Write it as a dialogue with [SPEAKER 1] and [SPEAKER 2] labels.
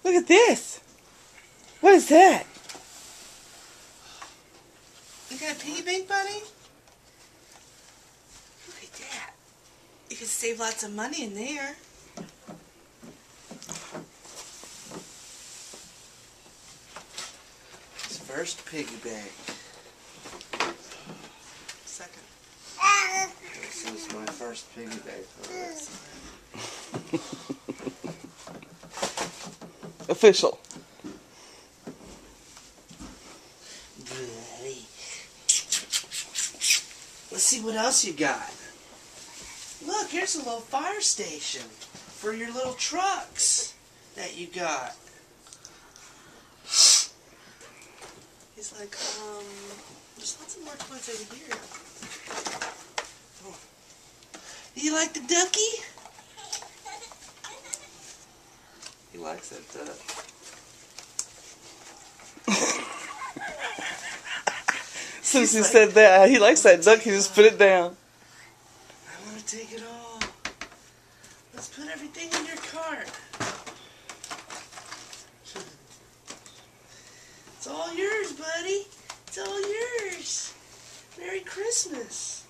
[SPEAKER 1] Look at this. What is that?
[SPEAKER 2] You got a piggy bank, buddy? Look at that. You can save lots of money in there. His first piggy bank. Second. This is my first piggy bank.
[SPEAKER 1] Official.
[SPEAKER 2] Let's see what else you got. Look, here's a little fire station for your little trucks that you got. He's like, there's lots of more toys over here. Oh. Do you like the ducky? He likes that duck.
[SPEAKER 1] Since he said that, he likes that duck, he just put it down.
[SPEAKER 2] I want to take it all. Let's put everything in your cart. It's all yours, buddy. It's all yours. Merry Christmas.